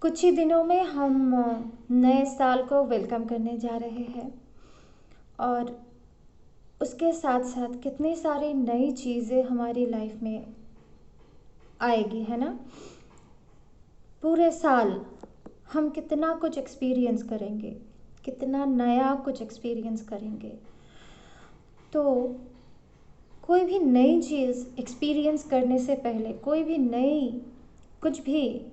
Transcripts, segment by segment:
कुछ ही दिनों में हम नए साल को वेलकम करने जा रहे हैं और उसके साथ साथ कितनी सारी नई चीज़ें हमारी लाइफ में आएगी, है ना। पूरे साल हम कितना कुछ एक्सपीरियंस करेंगे, कितना नया कुछ एक्सपीरियंस करेंगे। तो कोई भी नई चीज़ एक्सपीरियंस करने से पहले, कोई भी नई कुछ भी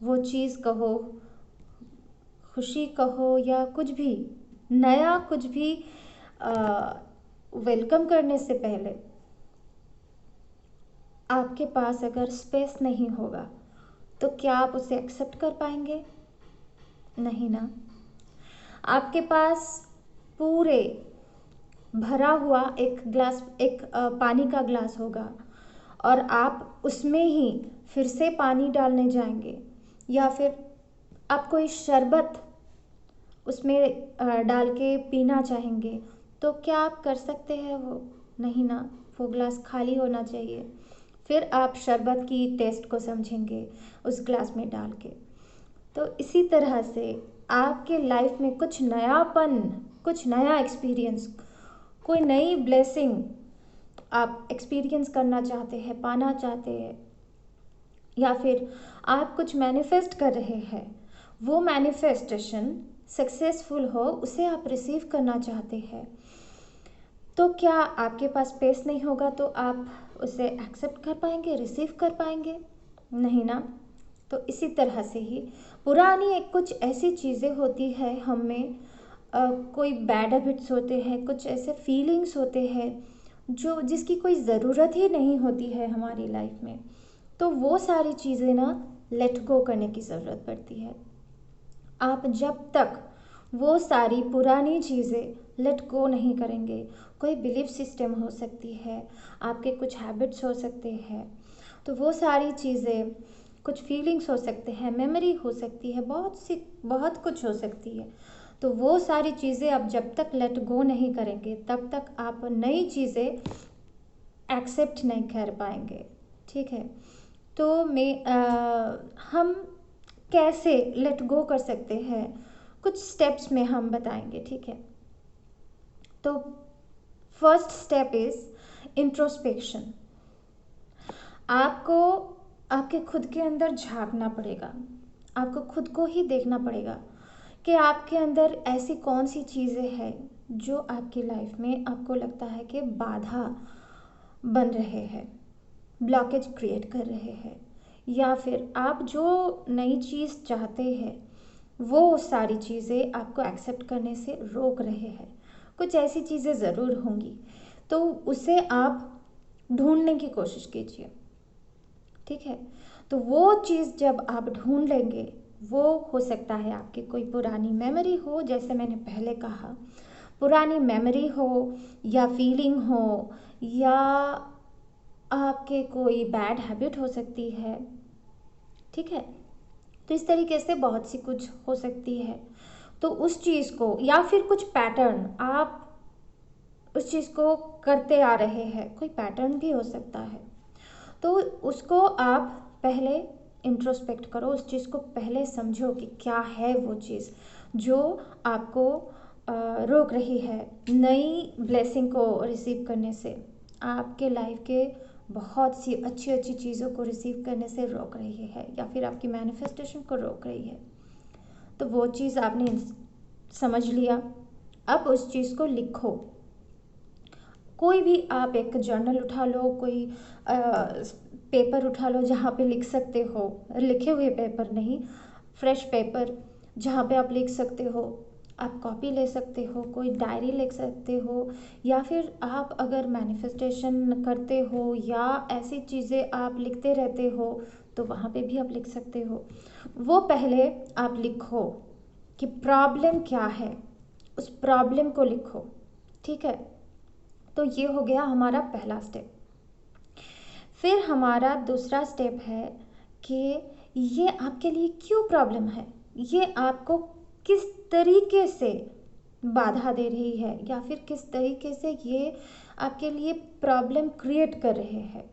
वो चीज़ कहो, खुशी कहो या कुछ भी नया कुछ भी वेलकम करने से पहले आपके पास अगर स्पेस नहीं होगा तो क्या आप उसे एक्सेप्ट कर पाएंगे? नहीं ना। आपके पास पूरे भरा हुआ एक ग्लास, एक पानी का ग्लास होगा और आप उसमें ही फिर से पानी डालने जाएंगे या फिर आप कोई शरबत उसमें डाल के पीना चाहेंगे, तो क्या आप कर सकते हैं वो? नहीं ना। वो ग्लास खाली होना चाहिए, फिर आप शरबत की टेस्ट को समझेंगे उस ग्लास में डाल के। तो इसी तरह से आपके लाइफ में कुछ नयापन, कुछ नया एक्सपीरियंस, कोई नई ब्लेसिंग आप एक्सपीरियंस करना चाहते हैं, पाना चाहते हैं, या फिर आप कुछ मैनिफेस्ट कर रहे हैं, वो मैनिफेस्टेशन सक्सेसफुल हो, उसे आप रिसीव करना चाहते हैं, तो क्या आपके पास स्पेस नहीं होगा तो आप उसे एक्सेप्ट कर पाएंगे, रिसीव कर पाएंगे? नहीं ना। तो इसी तरह से ही पुरानी एक कुछ ऐसी चीज़ें होती है हम में, कोई बैड हैबिट्स होते हैं, कुछ ऐसे फीलिंग्स होते हैं जो जिसकी कोई ज़रूरत ही नहीं होती है हमारी लाइफ में। तो वो सारी चीज़ें ना लेट गो करने की ज़रूरत पड़ती है। आप जब तक वो सारी पुरानी चीज़ें लेट गो नहीं करेंगे, कोई बिलीफ सिस्टम हो सकती है, आपके कुछ हैबिट्स हो सकते हैं, तो वो सारी चीज़ें, कुछ फीलिंग्स हो सकते हैं, मेमोरी हो सकती है, बहुत कुछ हो सकती है। तो वो सारी चीज़ें आप जब तक लेट गो नहीं करेंगे तब तक आप नई चीज़ें एक्सेप्ट नहीं कर पाएंगे। ठीक है। तो हम कैसे लेट गो कर सकते हैं, कुछ स्टेप्स में हम बताएंगे। ठीक है। तो फर्स्ट स्टेप इज इंट्रोस्पेक्शन। आपको आपके खुद के अंदर झांकना पड़ेगा, आपको खुद को ही देखना पड़ेगा कि आपके अंदर ऐसी कौन सी चीज़ें हैं जो आपकी लाइफ में आपको लगता है कि बाधा बन रहे हैं, ब्लॉकेज क्रिएट कर रहे हैं, या फिर आप जो नई चीज़ चाहते हैं वो सारी चीज़ें आपको एक्सेप्ट करने से रोक रहे हैं। कुछ ऐसी चीज़ें ज़रूर होंगी, तो उसे आप ढूंढने की कोशिश कीजिए। ठीक है। तो वो चीज़ जब आप ढूंढ लेंगे, वो हो सकता है आपकी कोई पुरानी मेमोरी हो, जैसे मैंने पहले कहा, पुरानी मेमोरी हो या फीलिंग हो, या आपके कोई बैड हैबिट हो सकती है। ठीक है। तो इस तरीके से बहुत सी कुछ हो सकती है। तो उस चीज़ को, या फिर कुछ पैटर्न आप उस चीज़ को करते आ रहे हैं, कोई पैटर्न भी हो सकता है, तो उसको आप पहले इंट्रोस्पेक्ट करो, उस चीज़ को पहले समझो कि क्या है वो चीज़ जो आपको रोक रही है नई ब्लेसिंग को रिसीव करने से, आपके लाइफ के बहुत सी अच्छी अच्छी चीज़ों को रिसीव करने से रोक रही है, या फिर आपकी मैनिफेस्टेशन को रोक रही है। तो वो चीज़ आपने समझ लिया। अब उस चीज़ को लिखो। कोई भी आप एक जर्नल उठा लो, कोई पेपर उठा लो जहाँ पे लिख सकते हो, लिखे हुए पेपर नहीं, फ्रेश पेपर जहाँ पे आप लिख सकते हो। आप कॉपी ले सकते हो, कोई डायरी लिख सकते हो, या फिर आप अगर मैनिफेस्टेशन करते हो या ऐसी चीज़ें आप लिखते रहते हो तो वहाँ पे भी आप लिख सकते हो। वो पहले आप लिखो कि प्रॉब्लम क्या है, उस प्रॉब्लम को लिखो। ठीक है। तो ये हो गया हमारा पहला स्टेप। फिर हमारा दूसरा स्टेप है कि ये आपके लिए क्यों प्रॉब्लम है, ये आपको किस तरीके से बाधा दे रही है, या फिर किस तरीके से ये आपके लिए प्रॉब्लम क्रिएट कर रहे हैं।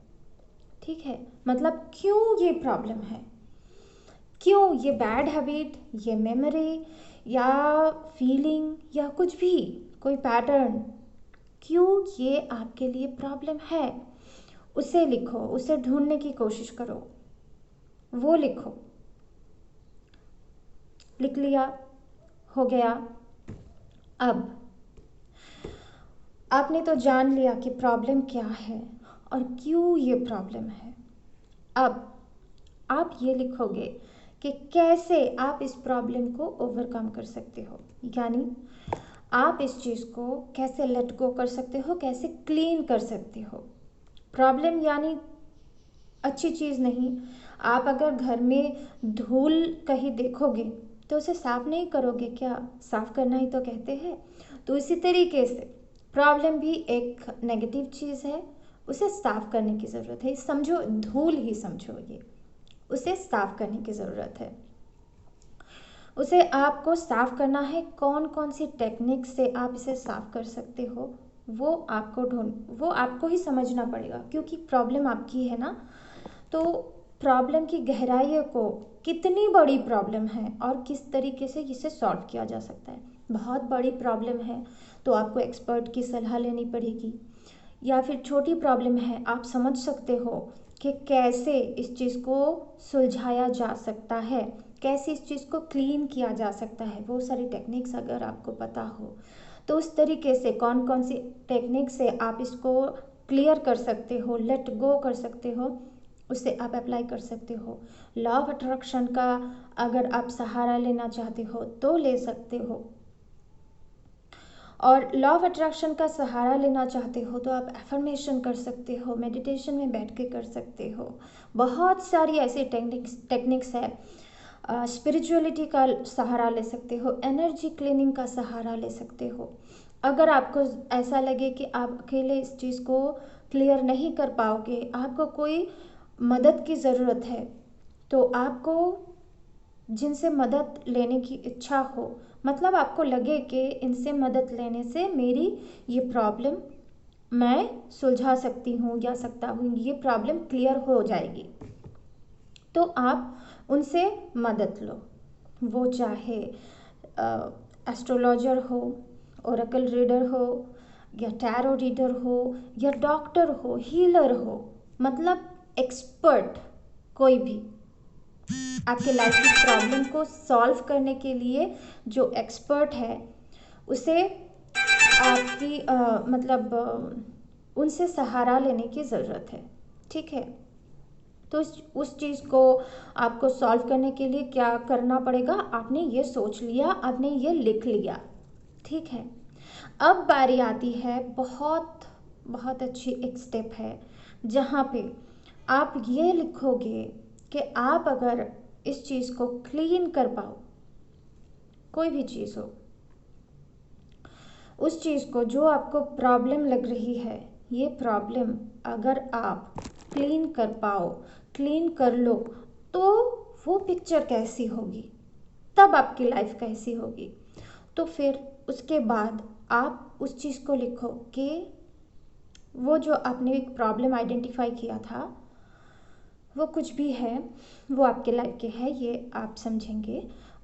ठीक है। मतलब क्यों ये प्रॉब्लम है, क्यों ये बैड हैबिट, ये मेमोरी या फीलिंग या कुछ भी, कोई पैटर्न, क्यों ये आपके लिए प्रॉब्लम है, उसे लिखो, उसे ढूंढने की कोशिश करो, वो लिखो। लिख लिया, हो गया। अब आपने तो जान लिया कि प्रॉब्लम क्या है और क्यों ये प्रॉब्लम है। अब आप ये लिखोगे कि कैसे आप इस प्रॉब्लम को ओवरकम कर सकते हो, यानी आप इस चीज़ को कैसे लेट गो कर सकते हो, कैसे क्लीन कर सकते हो। प्रॉब्लम यानी अच्छी चीज़ नहीं। आप अगर घर में धूल कहीं देखोगे तो उसे साफ नहीं करोगे क्या, साफ करना ही तो कहते हैं। तो इसी तरीके से प्रॉब्लम भी एक नेगेटिव चीज़ है, उसे साफ करने की ज़रूरत है। समझो, धूल ही समझो, ये उसे साफ करने की ज़रूरत है। उसे आपको साफ करना है। कौन कौन सी टेक्निक से आप इसे साफ कर सकते हो, वो आपको ही समझना पड़ेगा, क्योंकि प्रॉब्लम आपकी है ना। तो प्रॉब्लम की गहराई को, कितनी बड़ी प्रॉब्लम है और किस तरीके से इसे सॉल्व किया जा सकता है। बहुत बड़ी प्रॉब्लम है तो आपको एक्सपर्ट की सलाह लेनी पड़ेगी, या फिर छोटी प्रॉब्लम है, आप समझ सकते हो कि कैसे इस चीज़ को सुलझाया जा सकता है, कैसे इस चीज़ को क्लीन किया जा सकता है। वो सारी टेक्निक्स अगर आपको पता हो तो उस तरीके से कौन कौन सी टेक्निक से आप इसको क्लियर कर सकते हो, लेट गो कर सकते हो, उसे आप अप्लाई कर सकते हो। लॉ ऑफ अट्रैक्शन का अगर आप सहारा लेना चाहते हो तो ले सकते हो, और लॉ ऑफ अट्रैक्शन का सहारा लेना चाहते हो तो आप एफर्मेशन कर सकते हो, मेडिटेशन में बैठ के कर सकते हो। बहुत सारी ऐसी टेक्निक्स है। स्पिरिचुअलिटी का सहारा ले सकते हो, एनर्जी क्लीनिंग का सहारा ले सकते हो। अगर आपको ऐसा लगे कि आप अकेले इस चीज़ को क्लियर नहीं कर पाओगे, आपको कोई मदद की ज़रूरत है, तो आपको जिनसे मदद लेने की इच्छा हो, मतलब आपको लगे कि इनसे मदद लेने से मेरी ये प्रॉब्लम मैं सुलझा सकती हूँ या सकता हूँ, ये प्रॉब्लम क्लियर हो जाएगी, तो आप उनसे मदद लो। वो चाहे एस्ट्रोलॉजर हो, ओरेकल रीडर हो, या टैरो रीडर हो, या डॉक्टर हो, हीलर हो, मतलब एक्सपर्ट कोई भी आपके लाइफ की प्रॉब्लम को सॉल्व करने के लिए जो एक्सपर्ट है, उसे आपकी मतलब उनसे सहारा लेने की ज़रूरत है। ठीक है, तो उस चीज़ को आपको सॉल्व करने के लिए क्या करना पड़ेगा, आपने ये सोच लिया, आपने ये लिख लिया। ठीक है, अब बारी आती है, बहुत बहुत अच्छी एक स्टेप है जहाँ पे आप ये लिखोगे कि आप अगर इस चीज़ को क्लीन कर पाओ, कोई भी चीज़ हो, उस चीज़ को जो आपको प्रॉब्लम लग रही है, ये प्रॉब्लम अगर आप क्लीन कर पाओ, क्लीन कर लो, तो वो पिक्चर कैसी होगी, तब आपकी लाइफ कैसी होगी। तो फिर उसके बाद आप उस चीज़ को लिखो कि वो जो आपने एक प्रॉब्लम आइडेंटिफाई किया था, वो कुछ भी है, वो आपके लाइफ के है, ये आप समझेंगे।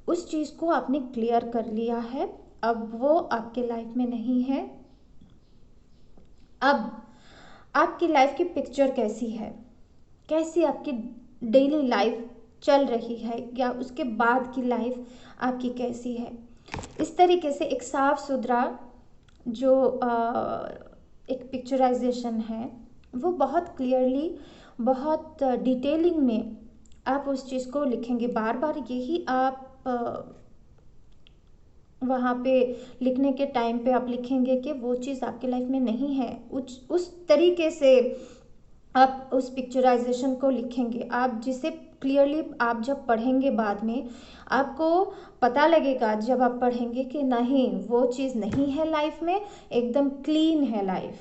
उस चीज़ को आपने क्लियर कर लिया है, अब वो आपके लाइफ में नहीं है। अब आपकी लाइफ की पिक्चर कैसी है, कैसी आपकी डेली लाइफ चल रही है, या उसके बाद की लाइफ आपकी कैसी है। इस तरीके से एक साफ सुथरा जो एक पिक्चराइजेशन है, वो बहुत क्लियरली, बहुत डिटेलिंग में आप उस चीज़ को लिखेंगे। बार बार यही आप वहाँ पे लिखने के टाइम पे आप लिखेंगे कि वो चीज़ आपके लाइफ में नहीं है। उस तरीके से आप उस पिक्चराइजेशन को लिखेंगे, आप जिसे क्लियरली आप जब पढ़ेंगे बाद में आपको पता लगेगा, जब आप पढ़ेंगे कि नहीं, वो चीज़ नहीं है लाइफ में, एकदम क्लीन है लाइफ,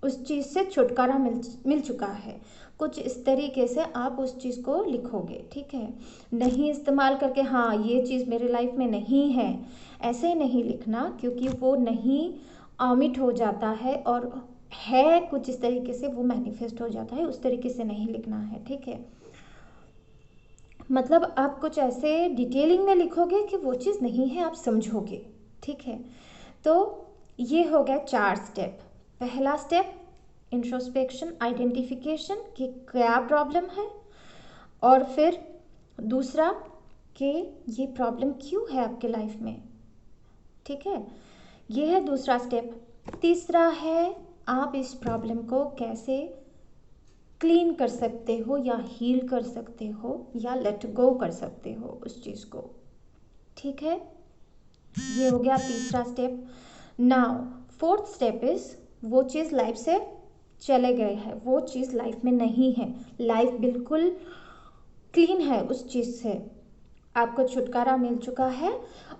उस चीज़ से छुटकारा मिल चुका है। कुछ इस तरीके से आप उस चीज़ को लिखोगे। ठीक है, नहीं इस्तेमाल करके हाँ ये चीज़ मेरे लाइफ में नहीं है, ऐसे नहीं लिखना, क्योंकि वो नहीं ऑमिट हो जाता है, और है कुछ इस तरीके से वो मैनिफेस्ट हो जाता है, उस तरीके से नहीं लिखना है। ठीक है, मतलब आप कुछ ऐसे डिटेलिंग में लिखोगे कि वो चीज़ नहीं है, आप समझोगे। ठीक है, तो ये हो गया 4 स्टेप। पहला स्टेप इंट्रोस्पेक्शन, आइडेंटिफिकेशन कि क्या प्रॉब्लम है, और फिर दूसरा कि ये प्रॉब्लम क्यों है आपके लाइफ में। ठीक है, ये है दूसरा स्टेप। तीसरा है आप इस प्रॉब्लम को कैसे क्लीन कर सकते हो या हील कर सकते हो या लेट गो कर सकते हो उस चीज़ को। ठीक है, ये हो गया तीसरा step. Now fourth step is वो चीज़ लाइफ से चले गए हैं, वो चीज़ लाइफ में नहीं है, लाइफ बिल्कुल क्लीन है उस चीज़ से, आपको छुटकारा मिल चुका है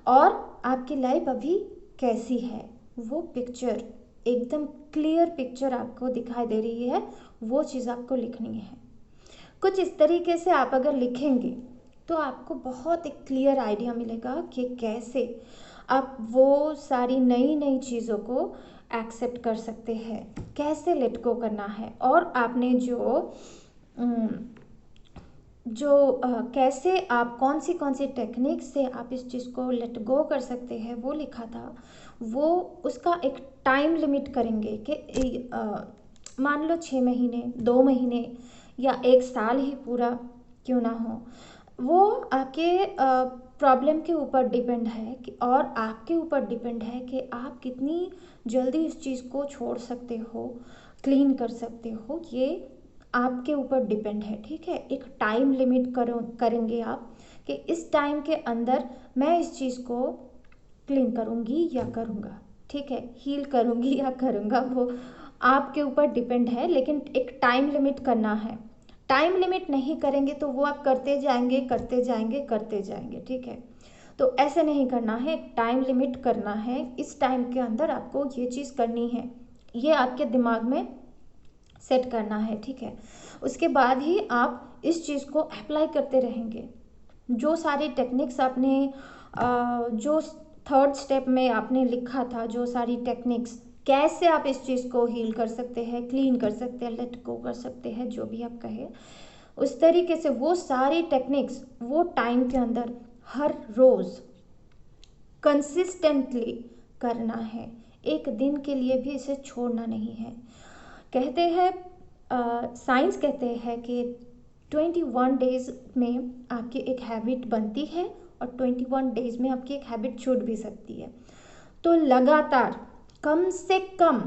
और आपकी लाइफ अभी कैसी है वो पिक्चर, एकदम क्लियर पिक्चर आपको दिखाई दे रही है, वो चीज़ आपको लिखनी है। कुछ इस तरीके से आप अगर लिखेंगे तो आपको बहुत एक क्लियर आइडिया मिलेगा कि कैसे आप वो सारी नई नई चीज़ों को एक्सेप्ट कर सकते हैं, कैसे लेट गो करना है। और आपने कैसे आप कौन सी टेक्निक से आप इस चीज़ को लेट गो कर सकते हैं वो लिखा था। वो उसका एक टाइम लिमिट करेंगे कि मान लो 6 महीने, 2 महीने या 1 साल ही पूरा क्यों ना हो, वो आपके प्रॉब्लम के ऊपर डिपेंड है कि, और आपके ऊपर डिपेंड है कि आप कितनी जल्दी इस चीज़ को छोड़ सकते हो, क्लीन कर सकते हो, ये आपके ऊपर डिपेंड है। ठीक है, एक टाइम लिमिट करेंगे आप कि इस टाइम के अंदर मैं इस चीज़ को क्लीन करूँगी या करूँगा। ठीक है, हील करूँगी या करूँगा, वो आपके ऊपर डिपेंड है, लेकिन एक टाइम लिमिट करना है। टाइम लिमिट नहीं करेंगे तो वो आप करते जाएंगे करते जाएंगे करते जाएंगे। ठीक है, तो ऐसे नहीं करना है, एक टाइम लिमिट करना है, इस टाइम के अंदर आपको ये चीज़ करनी है, ये आपके दिमाग में सेट करना है। ठीक है, उसके बाद ही आप इस चीज़ को अप्लाई करते रहेंगे। जो सारी टेक्निक्स आपने जो थर्ड स्टेप में आपने लिखा था, जो सारी टेक्निक्स कैसे आप इस चीज़ को हील कर सकते हैं, क्लीन कर सकते हैं, लेट गो कर सकते हैं, जो भी आप कहे उस तरीके से वो सारी टेक्निक्स वो टाइम के अंदर हर रोज़ कंसिस्टेंटली करना है, एक दिन के लिए भी इसे छोड़ना नहीं है। कहते हैं साइंस कहते हैं कि 21 डेज में आपकी एक हैबिट बनती है और 21 डेज में आपकी एक हैबिट छूट भी सकती है। तो लगातार कम से कम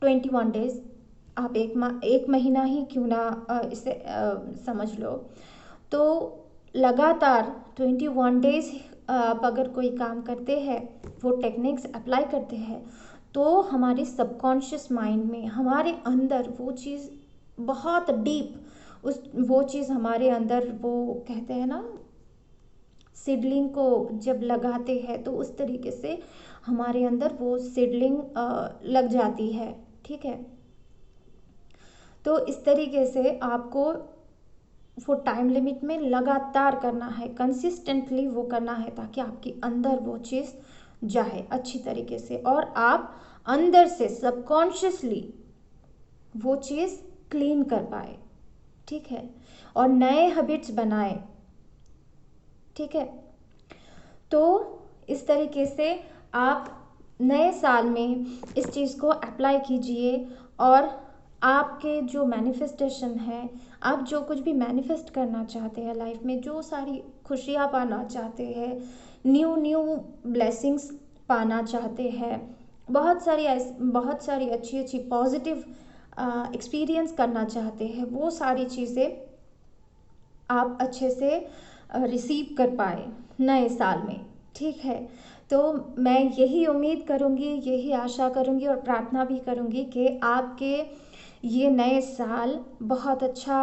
21 डेज, आप एक महीना ही क्यों ना इसे समझ लो, तो लगातार 21 डेज आप अगर कोई काम करते हैं, वो टेक्निक्स अप्लाई करते हैं, तो हमारे सबकॉन्शियस माइंड में, हमारे अंदर वो चीज़ बहुत डीप, वो चीज़ हमारे अंदर, वो कहते हैं ना सीडलिंग को जब लगाते हैं तो उस तरीके से हमारे अंदर वो सीडलिंग लग जाती है। ठीक है, तो इस तरीके से आपको वो टाइम लिमिट में लगातार करना है, कंसिस्टेंटली वो करना है, ताकि आपके अंदर वो चीज़ जाए अच्छी तरीके से और आप अंदर से सबकॉन्शियसली वो चीज़ क्लीन कर पाए। ठीक है, और नए हैबिट्स बनाए। ठीक है, तो इस तरीके से आप नए साल में इस चीज़ को अप्लाई कीजिए और आपके जो मैनिफेस्टेशन है, आप जो कुछ भी मैनिफेस्ट करना चाहते हैं लाइफ में, जो सारी खुशियाँ पाना चाहते हैं, न्यू ब्लेसिंग्स पाना चाहते हैं, बहुत सारी अच्छी अच्छी पॉजिटिव एक्सपीरियंस करना चाहते हैं, वो सारी चीज़ें आप अच्छे से रिसीव कर पाए नए साल में। ठीक है, तो मैं यही उम्मीद करूँगी, यही आशा करूँगी और प्रार्थना भी करूँगी कि आपके ये नए साल बहुत अच्छा,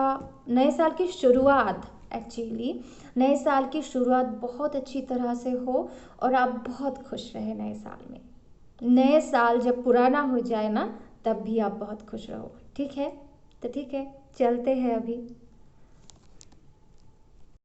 नए साल की शुरुआत, एक्चुअली नए साल की शुरुआत बहुत अच्छी तरह से हो और आप बहुत खुश रहे नए साल में। नए साल जब पुराना हो जाए ना, तब भी आप बहुत खुश रहो। ठीक है, तो ठीक है, चलते हैं अभी।